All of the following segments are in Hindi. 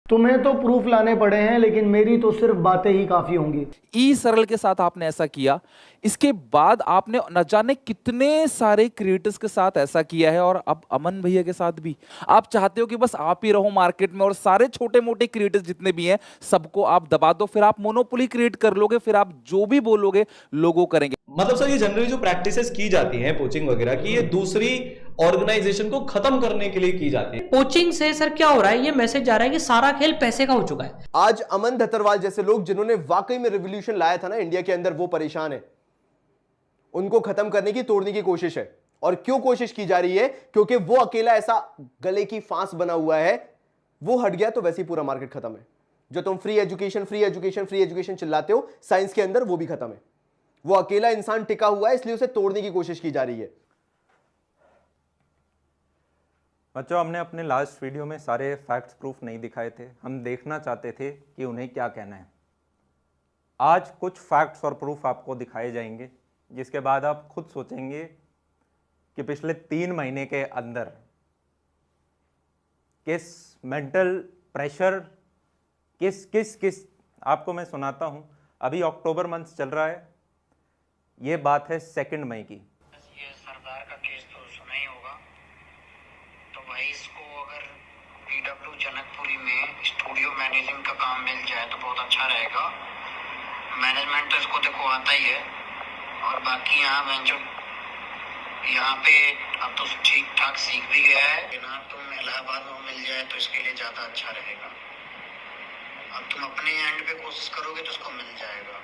तुम्हें तो प्रूफ लाने पड़े हैं, लेकिन मेरी तो सिर्फ बातें ही काफी होंगी। ई सरल के साथ आपने ऐसा किया, इसके बाद आपने न जाने कितने सारे क्रिएटर्स के साथ ऐसा किया है, और अब अमन भैया के साथ भी आप चाहते हो कि बस आप ही रहो मार्केट में और सारे छोटे मोटे क्रिएटर्स जितने भी हैं सबको आप दबा दो, फिर आप मोनोपोली क्रिएट कर लोगे, फिर आप जो भी बोलोगे लोगों करेंगे। मतलब सर, ये जनरली जो प्रैक्टिसेस की जाती हैं कोचिंग वगैरह की, ये दूसरी ऑर्गेनाइजेशन को खत्म करने के लिए की जाती है। कोचिंग से सर क्या हो रहा है, ये मैसेज जा रहा है कि सारा खेल पैसे का हो चुका है। आज अमन धतरवाल जैसे लोग जिन्होंने वाकई में रिवॉल्यूशन लाया था ना इंडिया के अंदर, वो परेशान है। उनको खत्म करने की, तोड़ने की कोशिश है। और क्यों कोशिश की जा रही है? क्योंकि वो अकेला ऐसा गले की फांस बना हुआ है, वो हट गया तो वैसे ही पूरा मार्केट खत्म है। जो तुम free education free education free education चिल्लाते हो साइंस के अंदर, वो भी खत्म है। वो अकेला इंसान टिका हुआ है, इसलिए उसे तोड़ने की कोशिश की जा रही है। बच्चों, हमने अपने लास्ट वीडियो में सारे फैक्ट्स प्रूफ नहीं दिखाए थे। हम देखना चाहते थे कि उन्हें क्या कहना है। आज कुछ फैक्ट्स और प्रूफ आपको दिखाए जाएंगे, जिसके बाद आप खुद सोचेंगे कि पिछले 3 महीने के अंदर किस मेंटल प्रेशर, किस किस किस आपको मैं सुनाता हूं। अभी अक्टूबर मंथ चल रहा है, ये बात है 2 मई की। ये सरदार का केस तो सुना ही होगा। तो भाई इसको अगर पीडब्ल्यू जनकपुरी में स्टूडियो मैनेजिंग का काम मिल जाए तो बहुत अच्छा रहेगा। मैनेजमेंट तो इसको देखो आता ही है, और बाकी यहाँ पे अब तो ठीक ठाक सीख भी गया है। ना तुम इलाहाबाद में मिल जाए तो इसके लिए ज़्यादा अच्छा रहेगा। अब तुम अपने एंड पे कोशिश करोगे तो उसको मिल जाएगा।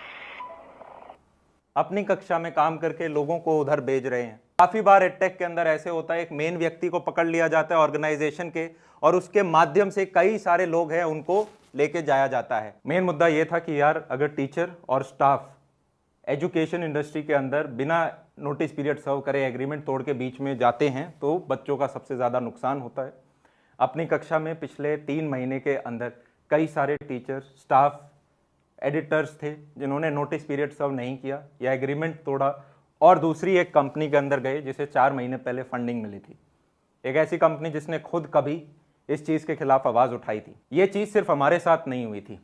अपनी कक्षा में काम करके लोगों को उधर भेज रहे हैं। काफी बार एडटेक के अंदर ऐसे होता है, एक मेन व्यक्ति को पकड़ लिया जाता है ऑर्गेनाइजेशन के, और उसके माध्यम से कई सारे लोग हैं उनको लेके जाया जाता है। मेन मुद्दा यह था कि यार अगर टीचर और स्टाफ एजुकेशन इंडस्ट्री के अंदर बिना नोटिस पीरियड सर्व करे एग्रीमेंट तोड़ के बीच में जाते हैं तो बच्चों का सबसे ज़्यादा नुकसान होता है। अपनी कक्षा में पिछले 3 महीने के अंदर कई सारे टीचर, स्टाफ, एडिटर्स थे जिन्होंने नोटिस पीरियड सर्व नहीं किया या एग्रीमेंट तोड़ा, और दूसरी एक कंपनी के अंदर गए जिसे 4 महीने पहले फंडिंग मिली थी। एक ऐसी कंपनी जिसने खुद कभी इस चीज़ के खिलाफ आवाज़ उठाई थी। ये चीज़ सिर्फ हमारे साथ नहीं हुई थी,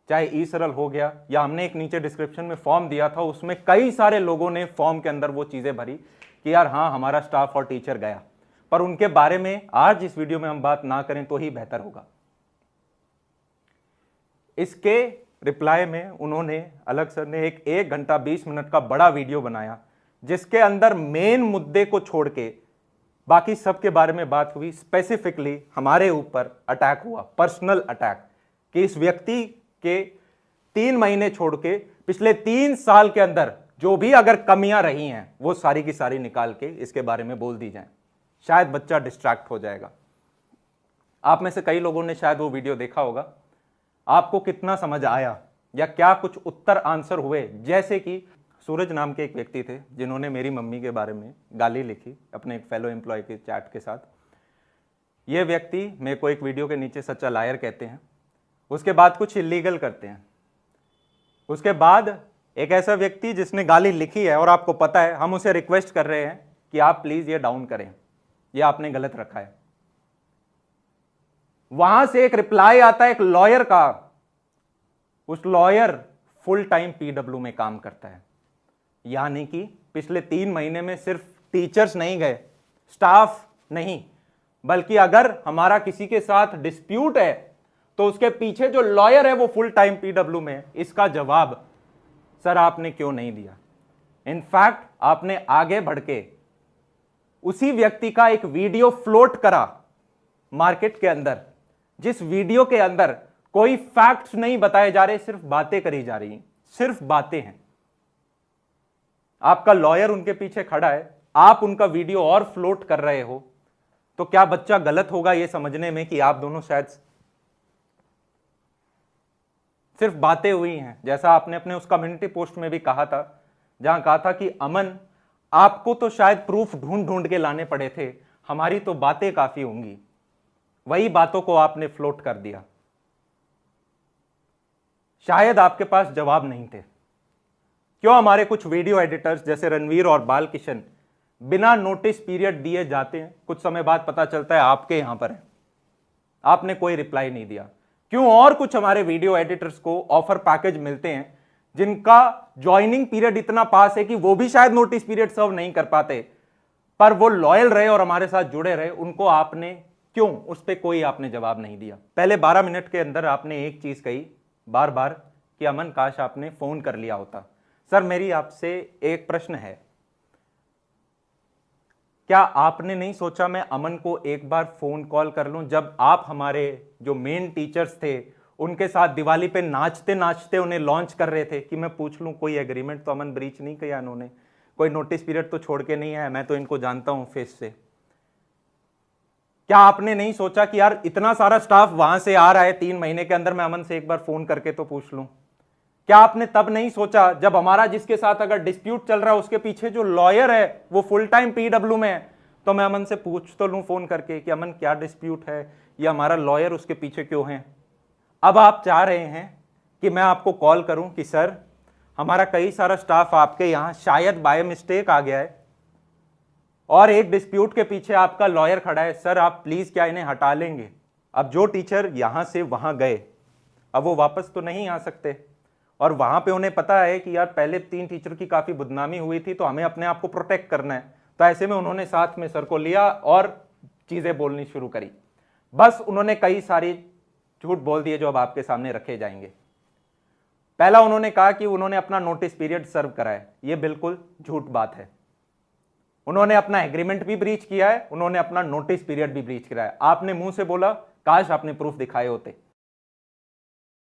चाहे ई सरल हो गया या हमने एक नीचे डिस्क्रिप्शन में फॉर्म दिया था, उसमें कई सारे लोगों ने फॉर्म के अंदर वो चीज़ें भरी कि यार हाँ हमारा स्टाफ और टीचर गया, पर उनके बारे में आज इस वीडियो में हम बात ना करें तो ही बेहतर होगा। इसके रिप्लाई में उन्होंने, अलग सर ने, एक 1 घंटा 20 मिनट का बड़ा वीडियो बनाया जिसके अंदर मेन मुद्दे को छोड़ के बाकी सब के बारे में बात हुई। स्पेसिफिकली हमारे ऊपर अटैक हुआ, पर्सनल अटैक, कि इस व्यक्ति के 3 महीने छोड़ के पिछले 3 साल के अंदर जो भी अगर कमियां रही हैं वो सारी की सारी निकाल के इसके बारे में बोल दी जाए। शायद बच्चा डिस्ट्रैक्ट हो जाएगा। आप में से कई लोगों ने शायद वो वीडियो देखा होगा। आपको कितना समझ आया या क्या कुछ उत्तर आंसर हुए? जैसे कि सूरज नाम के एक व्यक्ति थे जिन्होंने मेरी मम्मी के बारे में गाली लिखी अपने एक फेलो एम्प्लॉय के चैट के साथ। ये व्यक्ति मेरे को एक वीडियो के नीचे सच्चा लायर कहते हैं, उसके बाद कुछ इलीगल करते हैं, उसके बाद एक ऐसा व्यक्ति जिसने गाली लिखी है और आपको पता है, हम उसे रिक्वेस्ट कर रहे हैं कि आप प्लीज ये डाउन करें, ये आपने गलत रखा है। वहां से एक रिप्लाई आता है एक लॉयर का। उस लॉयर फुल टाइम पीडब्ल्यू में काम करता है, यानी कि पिछले 3 महीने में सिर्फ टीचर्स नहीं गए, स्टाफ नहीं, बल्कि अगर हमारा किसी के साथ डिस्प्यूट है तो उसके पीछे जो लॉयर है वो फुल टाइम पीडब्ल्यू में है। इसका जवाब सर आपने क्यों नहीं दिया? इनफैक्ट आपने आगे बढ़ के उसी व्यक्ति का एक वीडियो फ्लोट करा मार्केट के अंदर, जिस वीडियो के अंदर कोई फैक्ट्स नहीं बताए जा रहे, सिर्फ बातें करी जा रही हैं, सिर्फ बातें हैं। आपका लॉयर उनके पीछे खड़ा है, आप उनका वीडियो और फ्लोट कर रहे हो, तो क्या बच्चा गलत होगा यह समझने में कि आप दोनों शायद सिर्फ बातें हुई हैं? जैसा आपने अपने उस कम्युनिटी पोस्ट में भी कहा था, जहां कहा था कि अमन आपको तो शायद प्रूफ ढूंढ ढूंढ के लाने पड़े थे, हमारी तो बातें काफी होंगी। वही बातों को आपने फ्लोट कर दिया। शायद आपके पास जवाब नहीं थे। क्यों हमारे कुछ वीडियो एडिटर्स जैसे रणवीर और बाल किशन बिना नोटिस पीरियड दिए जाते हैं, कुछ समय बाद पता चलता है आपके यहां पर है, आपने कोई रिप्लाई नहीं दिया। क्यों और कुछ हमारे वीडियो एडिटर्स को ऑफर पैकेज मिलते हैं जिनका ज्वाइनिंग पीरियड इतना पास है कि वो भी शायद नोटिस पीरियड सर्व नहीं कर पाते, पर वो लॉयल रहे और हमारे साथ जुड़े रहे, उनको आपने क्यों, उस पर कोई आपने जवाब नहीं दिया। पहले 12 मिनट के अंदर आपने एक चीज कही बार बार कि अमन काश आपने फोन कर लिया होता। सर मेरी आपसे एक प्रश्न है, क्या आपने नहीं सोचा मैं अमन को एक बार फोन कॉल कर लूं, जब आप हमारे जो मेन टीचर्स थे उनके साथ दिवाली पे नाचते नाचते उन्हें लॉन्च कर रहे थे, कि मैं पूछ लूं कोई एग्रीमेंट तो अमन ब्रीच नहीं किया इन्होंने, कोई नोटिस पीरियड तो छोड़ के नहीं है, मैं तो इनको जानता हूं फेस से। क्या आपने नहीं सोचा कि यार इतना सारा स्टाफ वहां से आ रहा है 3 महीने के अंदर, मैं अमन से एक बार फोन करके तो पूछ लूं? क्या आपने तब नहीं सोचा जब हमारा जिसके साथ अगर डिस्प्यूट चल रहा है उसके पीछे जो लॉयर है वो फुल टाइम पीडब्ल्यू में है, तो मैं अमन से पूछ तो लूं फोन करके कि अमन क्या डिस्प्यूट है या हमारा लॉयर उसके पीछे क्यों है? अब आप चाह रहे हैं कि मैं आपको कॉल करूं कि सर हमारा कई सारा स्टाफ आपके यहां शायद बाय मिस्टेक आ गया है और एक डिस्प्यूट के पीछे आपका लॉयर खड़ा है, सर आप प्लीज क्या इन्हें हटा लेंगे? अब जो टीचर यहां से वहां गए अब वो वापस तो नहीं आ सकते, और वहां पे उन्हें पता है कि यार पहले 3 टीचर की काफी बदनामी हुई थी तो हमें अपने आप को प्रोटेक्ट करना है, तो ऐसे में उन्होंने साथ में सर को लिया और चीजें बोलनी शुरू करी। बस उन्होंने कई सारी झूठ बोल दिए जो अब आपके सामने रखे जाएंगे। पहला उन्होंने कहा कि उन्होंने अपना नोटिस पीरियड सर्व करा है, यह बिल्कुल झूठ बात है। उन्होंने अपना एग्रीमेंट भी ब्रीच किया है, उन्होंने अपना नोटिस पीरियड भी ब्रीच किया है। आपने मुंह से बोला काश आपने प्रूफ दिखाए होते।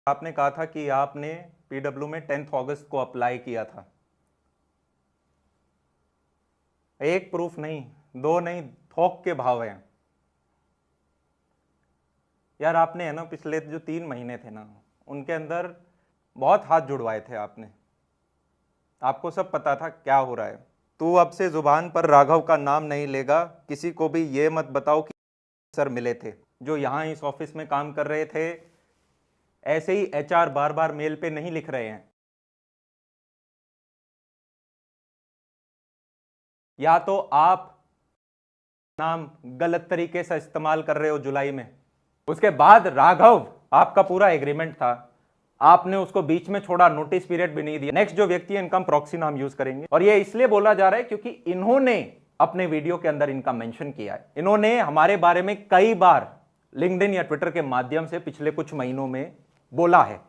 आपने कहा था कि आपने पीडब्ल्यू में 10 अगस्त को अप्लाई किया था। एक प्रूफ नहीं, 2 नहीं, थोक के भाव हैं यार। आपने है ना पिछले जो 3 महीने थे ना उनके अंदर बहुत हाथ जुड़वाए थे आपने, आपको सब पता था क्या हो रहा है। तू अब से जुबान पर राघव का नाम नहीं लेगा, किसी को भी ये मत बताओ कि सर मिले थे जो यहां इस ऑफिस में काम कर रहे थे। ऐसे ही एचआर बार बार मेल पे नहीं लिख रहे हैं, या तो आप नाम गलत तरीके से इस्तेमाल कर रहे हो जुलाई में। उसके बाद राघव आपका पूरा एग्रीमेंट था, आपने उसको बीच में छोड़ा, नोटिस पीरियड भी नहीं दिया। नेक्स्ट जो व्यक्ति है इनका हम प्रॉक्सी नाम यूज करेंगे, और ये इसलिए बोला जा रहा है क्योंकि इन्होंने अपने वीडियो के अंदर इनका मेंशन किया है। इन्होंने हमारे बारे में कई बार लिंक्डइन या ट्विटर के माध्यम से पिछले कुछ महीनों में बोला है।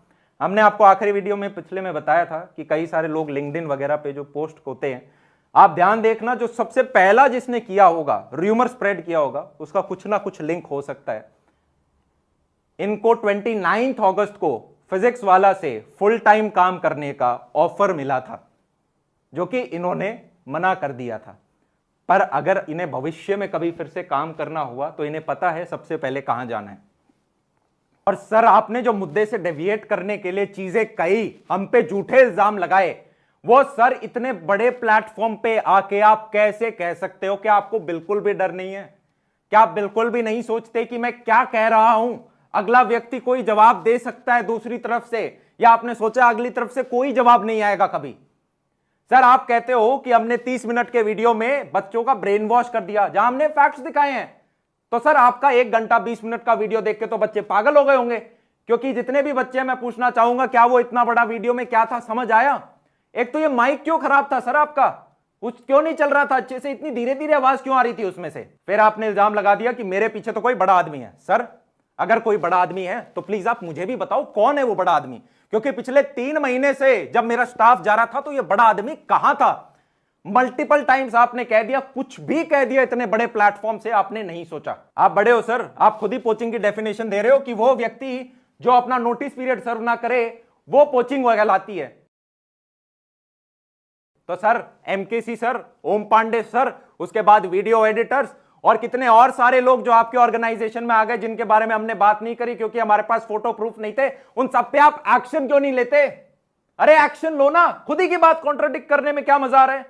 हमने आपको आखिरी वीडियो में पिछले में बताया था कि कई सारे लोग लिंक्डइन वगैरह पे जो पोस्ट होते हैं, आप ध्यान देखना, जो सबसे पहला जिसने किया होगा, रूमर स्प्रेड किया होगा, उसका कुछ ना कुछ लिंक हो सकता है। इनको 29 अगस्त को फिजिक्स वाला से फुल टाइम काम करने का ऑफर मिला था, जो कि इन्होंने मना कर दिया था। पर अगर इन्हें भविष्य में कभी फिर से काम करना हुआ तो इन्हें पता है सबसे पहले कहां जाना है। और सर आपने जो मुद्दे से डेविएट करने के लिए चीजें कही, हम पे झूठे इल्जाम लगाए, वो सर इतने बड़े प्लेटफॉर्म पे आके आप कैसे कह सकते हो? क्या आपको बिल्कुल भी डर नहीं है? क्या आप बिल्कुल भी नहीं सोचते कि मैं क्या कह रहा हूं अगला व्यक्ति कोई जवाब दे सकता है दूसरी तरफ से, या आपने सोचा अगली तरफ से कोई जवाब नहीं आएगा कभी? सर आप कहते हो कि हमने 30 मिनट के वीडियो में बच्चों का ब्रेन वॉश कर दिया, जहां हमने फैक्ट्स दिखाए हैं। तो सर आपका 1 घंटा 20 मिनट का वीडियो देख के तो बच्चे पागल हो गए होंगे, क्योंकि जितने भी बच्चे मैं पूछना चाहूंगा क्या वो इतना बड़ा वीडियो में क्या था समझ आया? एक तो ये माइक क्यों खराब था सर आपका, कुछ क्यों नहीं चल रहा था अच्छे से, इतनी धीरे धीरे आवाज क्यों आ रही थी उसमें से? फिर आपने इल्जाम लगा दिया कि मेरे पीछे तो कोई बड़ा आदमी है। सर अगर कोई बड़ा आदमी है तो प्लीज आप मुझे भी बताओ कौन है वो बड़ा आदमी, क्योंकि पिछले 3 महीने से जब मेरा स्टाफ जा रहा था तो ये बड़ा आदमी कहां था? मल्टीपल टाइम्स आपने कह दिया, कुछ भी कह दिया, इतने बड़े प्लेटफॉर्म से आपने नहीं सोचा। आप बड़े हो सर, आप खुद ही पोचिंग की डेफिनेशन दे रहे हो कि वो व्यक्ति जो अपना नोटिस पीरियड सर्व ना करे वो पोचिंग कहलाती है। तो सर एमकेसी सर, ओम पांडे सर, उसके बाद वीडियो एडिटर्स और कितने और सारे लोग जो आपके ऑर्गेनाइजेशन में आ गए जिनके बारे में हमने बात नहीं करी क्योंकि हमारे पास फोटो प्रूफ नहीं थे, उन सब पे आप एक्शन क्यों नहीं लेते? अरे एक्शन लो ना, खुद ही की बात कॉन्ट्राडिक्ट करने में क्या मजा आ रहा है?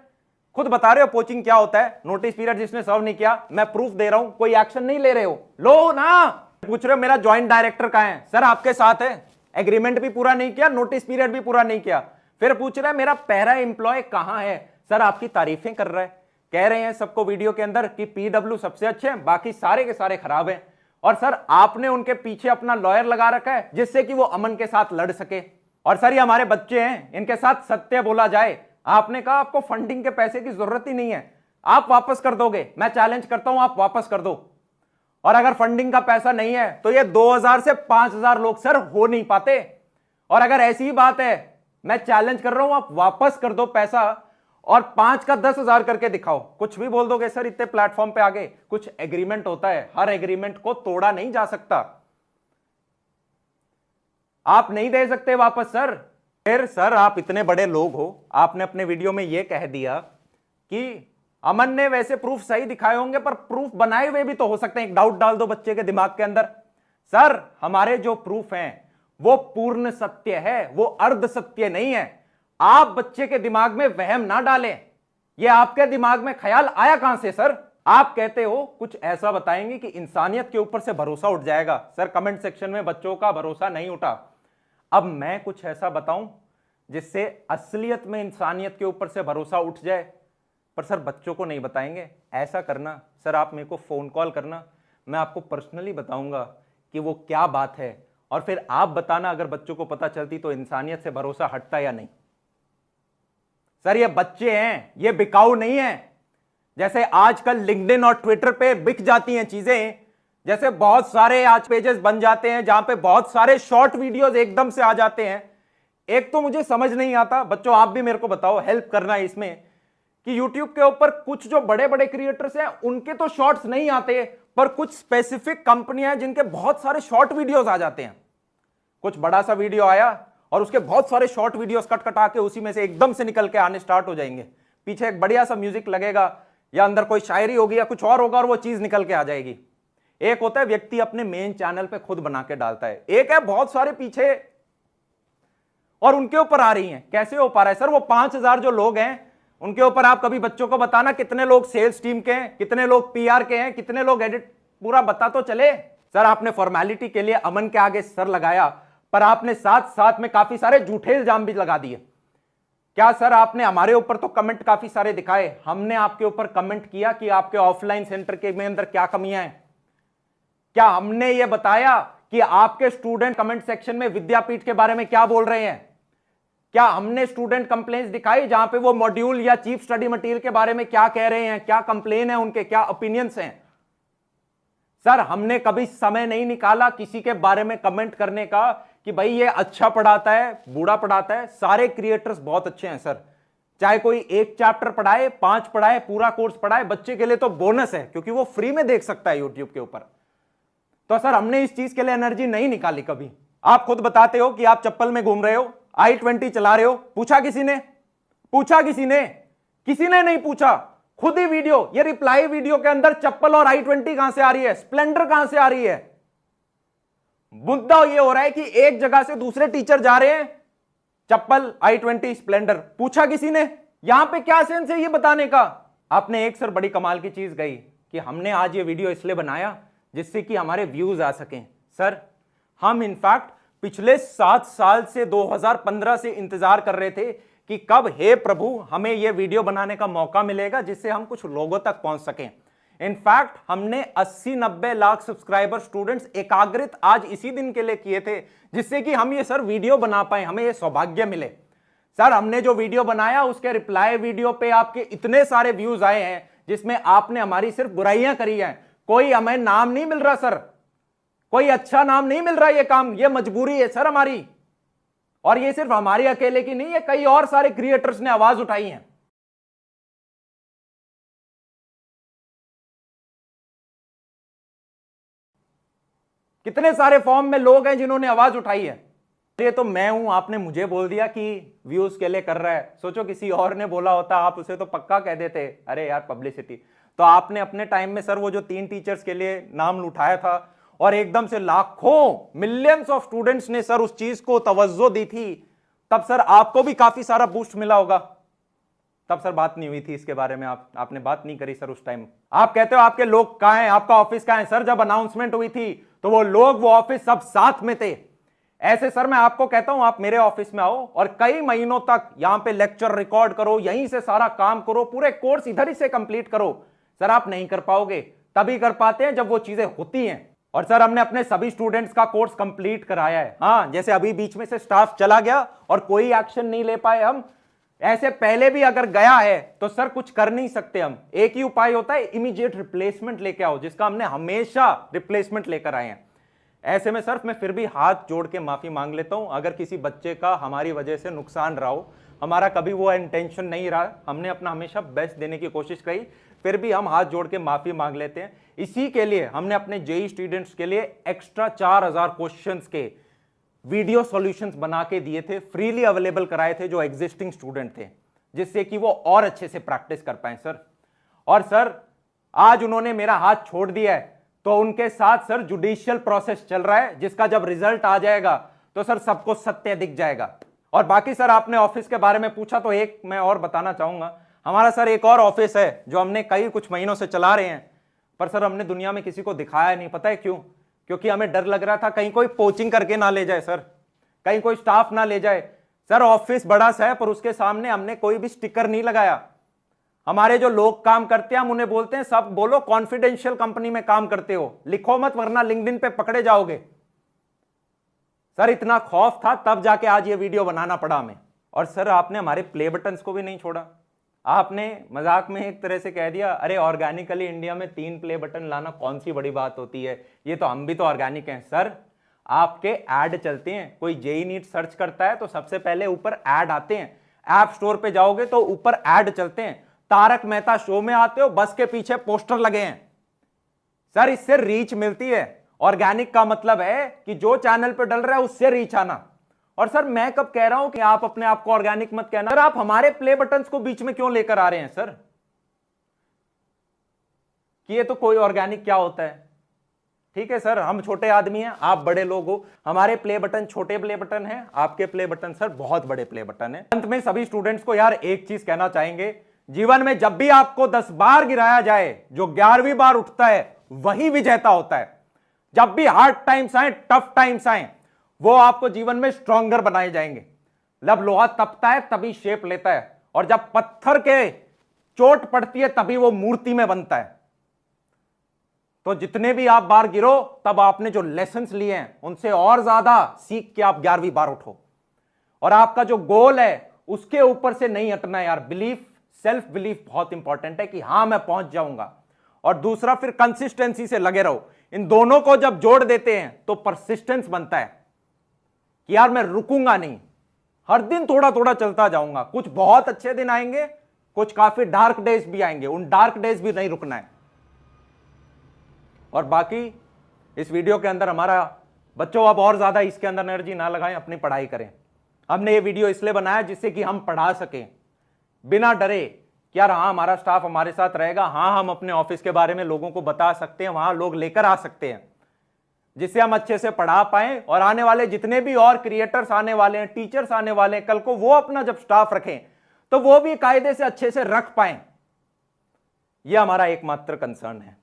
खुद बता रहे हो पोचिंग क्या होता है, नोटिस पीरियड जिसने सर्व नहीं किया, मैं प्रूफ दे रहा हूं, कोई एक्शन नहीं ले रहे हो, लो ना। पूछ रहे हो मेरा ज्वाइंट डायरेक्टर कहां है? सर आपके साथ है, एग्रीमेंट भी पूरा नहीं किया, नोटिस पीरियड भी पूरा नहीं किया। फिर पूछ रहा है मेरा पैरा एम्प्लॉय कहां है? सर आपकी तारीफें कर रहा है, कह रहे हैं सबको वीडियो के अंदर कि पीडब्ल्यू सबसे अच्छे हैं, बाकी सारे के सारे खराब हैं। और सर आपने उनके पीछे अपना लॉयर लगा रखा है जिससे कि वो अमन के साथ लड़ सके। और सर ये हमारे बच्चे हैं, इनके साथ सत्य बोला जाए। आपने कहा आपको फंडिंग के पैसे की जरूरत ही नहीं है, आप वापस कर दोगे। मैं चैलेंज करता हूं आप वापस कर दो। और अगर फंडिंग का पैसा नहीं है तो ये 2000 से 5000 लोग सर हो नहीं पाते। और अगर ऐसी ही बात है, मैं चैलेंज कर रहा हूं आप वापस कर दो पैसा और 5 का 10,000 करके दिखाओ। कुछ भी बोल दोगे सर इतने प्लेटफॉर्म पे आगे। कुछ एग्रीमेंट होता है, हर एग्रीमेंट को तोड़ा नहीं जा सकता। आप नहीं दे सकते वापस सर। फिर सर आप इतने बड़े लोग हो, आपने अपने वीडियो में यह कह दिया कि अमन ने वैसे प्रूफ सही दिखाए होंगे पर प्रूफ बनाए हुए भी तो हो सकते हैं। एक डाउट डाल दो बच्चे के दिमाग के अंदर। सर हमारे जो प्रूफ हैं वो पूर्ण सत्य है, वो अर्ध सत्य नहीं है। आप बच्चे के दिमाग में वहम ना डालें। ये आपके दिमाग में ख्याल आया कहां से सर? आप कहते हो कुछ ऐसा बताएंगे कि इंसानियत के ऊपर से भरोसा उठ जाएगा। सर कमेंट सेक्शन में बच्चों का भरोसा नहीं उठा। अब मैं कुछ ऐसा बताऊं जिससे असलियत में इंसानियत के ऊपर से भरोसा उठ जाए, पर सर बच्चों को नहीं बताएंगे। ऐसा करना सर, आप मेरे को फोन कॉल करना, मैं आपको पर्सनली बताऊंगा कि वो क्या बात है और फिर आप बताना अगर बच्चों को पता चलती तो इंसानियत से भरोसा हटता या नहीं। सर ये बच्चे हैं, ये बिकाऊ नहीं है। जैसे आजकल लिंक्डइन और ट्विटर पे बिक जाती हैं चीजें, जैसे बहुत सारे आज पेजेस बन जाते हैं जहां पे बहुत सारे शॉर्ट वीडियोस एकदम से आ जाते हैं। एक तो मुझे समझ नहीं आता, बच्चों आप भी मेरे को बताओ, हेल्प करना है इसमें, कि YouTube के ऊपर कुछ जो बड़े बड़े क्रिएटर्स हैं उनके तो शॉर्ट्स नहीं आते, पर कुछ स्पेसिफिक कंपनियां हैं जिनके बहुत सारे शॉर्ट वीडियोस आ जाते हैं। कुछ बड़ा सा वीडियो आया और उसके बहुत सारे शॉर्ट वीडियोस कट कटा के उसी में से एकदम से निकल के आने स्टार्ट हो जाएंगे। पीछे एक बढ़िया सा म्यूजिक लगेगा या अंदर कोई शायरी होगी या कुछ और होगा और वो चीज निकल के आ जाएगी। एक होता है व्यक्ति अपने मेन चैनल पे खुद बना के डालता है, एक है बहुत सारे पीछे और उनके ऊपर आ रही हैं। कैसे हो पा रहा है सर? वो 5000 जो लोग हैं उनके ऊपर आप कभी बच्चों को बताना कितने लोग सेल्स टीम के हैं, कितने लोग पीआर के हैं, कितने लोग एडिट, पूरा बता तो चले। सर आपने फॉर्मेलिटी के लिए अमन के आगे सर लगाया, पर आपने साथ साथ में काफी सारे झूठे इल्जाम भी लगा दिए। क्या सर आपने हमारे ऊपर तो कमेंट काफी सारे दिखाए, हमने आपके ऊपर कमेंट किया कि आपके ऑफलाइन सेंटर के में अंदर क्या कमियां हैं? क्या हमने ये बताया कि आपके स्टूडेंट कमेंट सेक्शन में विद्यापीठ के बारे में क्या बोल रहे हैं? क्या हमने स्टूडेंट कंप्लेंट्स दिखाई जहां पे वो मॉड्यूल या चीफ स्टडी मटेरियल के बारे में क्या कह रहे हैं, क्या कंप्लेन है उनके, क्या ओपिनियंस हैं? सर हमने कभी समय नहीं निकाला किसी के बारे में कमेंट करने का कि भाई ये अच्छा पढ़ाता है, बूढ़ा पढ़ाता है। सारे क्रिएटर्स बहुत अच्छे हैं सर, चाहे कोई एक चैप्टर पढ़ाए, 5 पढ़ाए, पूरा कोर्स पढ़ाए, बच्चे के लिए तो बोनस है क्योंकि वो फ्री में देख सकता है यूट्यूब के ऊपर। तो सर हमने इस चीज के लिए एनर्जी नहीं निकाली कभी। आप खुद बताते हो कि आप चप्पल में घूम रहे हो, i20 चला रहे हो, पूछा किसी ने? पूछा किसी ने? किसी ने नहीं पूछा। खुद ही वीडियो, ये रिप्लाई वीडियो के अंदर चप्पल और i20 कहां से आ रही है, स्प्लेंडर कहां से आ रही है? मुद्दा ये हो रहा है कि एक जगह से दूसरे टीचर जा रहे हैं, चप्पल, i20, स्प्लेंडर। पूछा किसी ने? यहां पे क्या सेंस है ये बताने का? आपने एक सर बड़ी कमाल की चीज कही कि हमने आज ये वीडियो इसलिए बनाया जिससे कि हमारे व्यूज आ सकें। सर हम इनफैक्ट पिछले 7 साल से 2015 से इंतजार कर रहे थे कि कब हे प्रभु हमें यह वीडियो बनाने का मौका मिलेगा जिससे हम कुछ लोगों तक पहुंच सकें। इनफैक्ट हमने 80-90 लाख सब्सक्राइबर स्टूडेंट्स एकाग्रित आज इसी दिन के लिए किए थे जिससे कि हम ये सर वीडियो बना पाए, हमें ये सौभाग्य मिले। सर हमने जो वीडियो बनाया उसके रिप्लाई वीडियो पे आपके इतने सारे व्यूज आए हैं जिसमें आपने हमारी सिर्फ बुराइयां करी हैं, कोई हमें नाम नहीं मिल रहा सर, कोई अच्छा नाम नहीं मिल रहा। ये काम, ये मजबूरी है सर हमारी, और ये सिर्फ हमारी अकेले की नहीं है, कई और सारे क्रिएटर्स ने आवाज उठाई है। कितने सारे फॉर्म में लोग हैं जिन्होंने आवाज उठाई है। ये तो मैं हूं, आपने मुझे बोल दिया कि व्यूज के लिए कर रहा है। सोचो किसी और ने बोला होता आप उसे तो पक्का कह देते अरे यार पब्लिसिटी। तो आपने अपने टाइम में सर वो जो 3 टीचर्स के लिए नाम उठाया था और एकदम से लाखों मिलियंस ऑफ स्टूडेंट्स ने सर उस चीज को तवज्जो दी थी, तब सर आपको भी काफी सारा बूस्ट मिला होगा। तब सर बात नहीं हुई थी इसके बारे में, आपने बात नहीं करी सर उस टाइम। आप कहते हो आपके लोग कहां हैं, आपका ऑफिस कहां है? सर जब अनाउंसमेंट हुई थी तो वो लोग, वो ऑफिस सब साथ में थे। ऐसे सर मैं आपको कहता हूं आप मेरे ऑफिस में आओ और कई महीनों तक यहां पे लेक्चर रिकॉर्ड करो, यहीं से सारा काम करो, पूरे कोर्स इधर ही से कंप्लीट करो। सर आप नहीं कर पाओगे, तभी कर पाते हैं जब वो चीजें होती हैं। और सर हमने अपने सभी स्टूडेंट्स का कोर्स कंप्लीट कराया है। हाँ, जैसे अभी बीच में से स्टाफ चला गया और कोई एक्शन नहीं ले पाए हम, ऐसे पहले भी अगर गया है तो सर कुछ कर नहीं सकते हम। एक ही उपाय होता है, इमीडिएट रिप्लेसमेंट लेके आओ, जिसका हमने हमेशा रिप्लेसमेंट लेकर आए हैं। ऐसे में सर मैं फिर भी हाथ जोड़ के माफी मांग लेता हूं अगर किसी बच्चे का हमारी वजह से नुकसान रहा हो। हमारा कभी वो इंटेंशन नहीं रहा, हमने अपना हमेशा बेस्ट देने की कोशिश करी, फिर भी हम हाथ जोड़ के माफी मांग लेते हैं। इसी के लिए हमने अपने जेई स्टूडेंट्स के लिए एक्स्ट्रा 4000 क्वेश्चंस के वीडियो सॉल्यूशंस बना के दिए थे, फ्रीली अवेलेबल कराए थे जो एग्जिस्टिंग स्टूडेंट थे, जिससे कि वो और अच्छे से प्रैक्टिस कर पाए सर। और सर आज उन्होंने मेरा हाथ छोड़ दिया है तो उनके साथ सर जुडिशियल प्रोसेस चल रहा है, जिसका जब रिजल्ट आ जाएगा तो सर सबको सत्य दिख जाएगा। और बाकी सर आपने ऑफिस के बारे में पूछा तो एक मैं और बताना चाहूंगा, हमारा सर एक और ऑफिस है जो हमने कई कुछ महीनों से चला रहे हैं, पर सर हमने दुनिया में किसी को दिखाया नहीं। पता है क्यों? क्योंकि हमें डर लग रहा था कहीं कोई पोचिंग करके ना ले जाए सर, कहीं कोई स्टाफ ना ले जाए। सर ऑफिस बड़ा सा है पर उसके सामने हमने कोई भी स्टिकर नहीं लगाया। हमारे जो लोग काम करते हैं हम उन्हें बोलते हैं सब बोलो कॉन्फिडेंशियल कंपनी में काम करते हो, लिखो मत वरना लिंक्डइन पे पकड़े जाओगे। सर इतना खौफ था तब जाके आज ये वीडियो बनाना पड़ा हमें। और सर आपने हमारे प्ले बटन्स को भी नहीं छोड़ा, आपने मजाक में एक तरह से कह दिया अरे ऑर्गेनिकली इंडिया में 3 प्ले बटन लाना कौन सी बड़ी बात होती है, ये तो हम भी तो ऑर्गेनिक हैं। सर आपके ऐड चलते हैं, कोई जेई नीट सर्च करता है तो सबसे पहले ऊपर ऐड आते हैं, ऐप स्टोर पे जाओगे तो ऊपर ऐड चलते हैं, तारक मेहता शो में आते हो बस के पीछे पोस्टर लगे हैं। सर इससे रीच मिलती है। ऑर्गेनिक का मतलब है कि जो चैनल पे डल रहा है उससे रीच आना। और सर मैं कब कह रहा हूं कि आप अपने आप को ऑर्गेनिक मत कहना, सर आप हमारे प्ले बटन्स को बीच में क्यों लेकर आ रहे हैं सर, कि ये तो कोई ऑर्गेनिक क्या होता है। ठीक है सर, हम छोटे आदमी हैं, आप बड़े लोग हो, हमारे प्ले बटन छोटे प्ले बटन हैं, आपके प्ले बटन सर बहुत बड़े प्ले बटन हैं। अंत में सभी स्टूडेंट्स को यार एक चीज कहना चाहेंगे, जीवन में जब भी आपको 10 बार गिराया जाए, जो 11वीं बार उठता है वही विजेता होता है। जब भी हार्ड टाइम्स आए, टफ टाइम्स आए, वो आपको जीवन में स्ट्रॉन्गर बनाए जाएंगे। जब लोहा तपता है तभी शेप लेता है, और जब पत्थर के चोट पड़ती है तभी वो मूर्ति में बनता है। तो जितने भी आप बार गिरो तब आपने जो लेसन्स लिए हैं उनसे और ज्यादा सीख के आप 11वीं बार उठो। और आपका जो गोल है उसके ऊपर से नहीं हटना यार। बिलीफ, सेल्फ बिलीफ बहुत इंपॉर्टेंट है कि हां मैं पहुंच जाऊंगा। और दूसरा फिर कंसिस्टेंसी से लगे रहो। इन दोनों को जब जोड़ देते हैं तो परसिस्टेंस बनता है कि यार मैं रुकूंगा नहीं, हर दिन थोड़ा थोड़ा चलता जाऊंगा। कुछ बहुत अच्छे दिन आएंगे, कुछ काफी डार्क डेज भी आएंगे, उन डार्क डेज भी नहीं रुकना है। और बाकी इस वीडियो के अंदर हमारा बच्चों अब और ज्यादा इसके अंदर एनर्जी ना लगाएं, अपनी पढ़ाई करें। हमने ये वीडियो इसलिए बनाया जिससे कि हम पढ़ा सकें बिना डरे कि यार हाँ हमारा स्टाफ हमारे साथ रहेगा, हाँ हम अपने ऑफिस के बारे में लोगों को बता सकते हैं, वहां लोग लेकर आ सकते हैं, जिससे हम अच्छे से पढ़ा पाएं। और आने वाले जितने भी और क्रिएटर्स आने वाले हैं, टीचर्स आने वाले हैं, कल को वो अपना जब स्टाफ रखें तो वो भी कायदे से अच्छे से रख पाएं। यह हमारा एकमात्र कंसर्न है।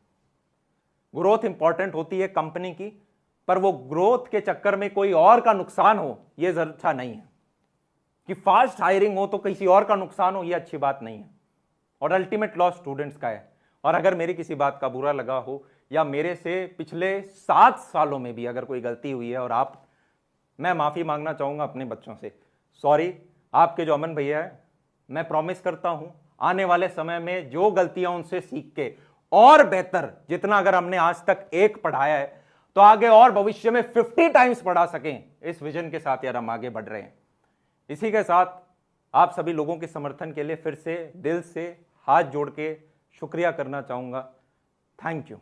ग्रोथ इंपॉर्टेंट होती है कंपनी की, पर वो ग्रोथ के चक्कर में कोई और का नुकसान हो यह अच्छा नहीं है। कि फास्ट हायरिंग हो तो किसी और का नुकसान हो, यह अच्छी बात नहीं है। और अल्टीमेट लॉस स्टूडेंट्स का है। और अगर मेरी किसी बात का बुरा लगा हो या मेरे से पिछले 7 सालों में भी अगर कोई गलती हुई है और मैं माफी मांगना चाहूंगा अपने बच्चों से। सॉरी। आपके जो अमन भैया है, मैं प्रॉमिस करता हूं आने वाले समय में जो गलतियां उनसे सीख के और बेहतर, जितना अगर हमने आज तक एक पढ़ाया है तो आगे और भविष्य में 50 टाइम्स पढ़ा सकें, इस विजन के साथ यार हम आगे बढ़ रहे हैं। इसी के साथ आप सभी लोगों के समर्थन के लिए फिर से दिल से हाथ जोड़ के शुक्रिया करना चाहूंगा। Thank you.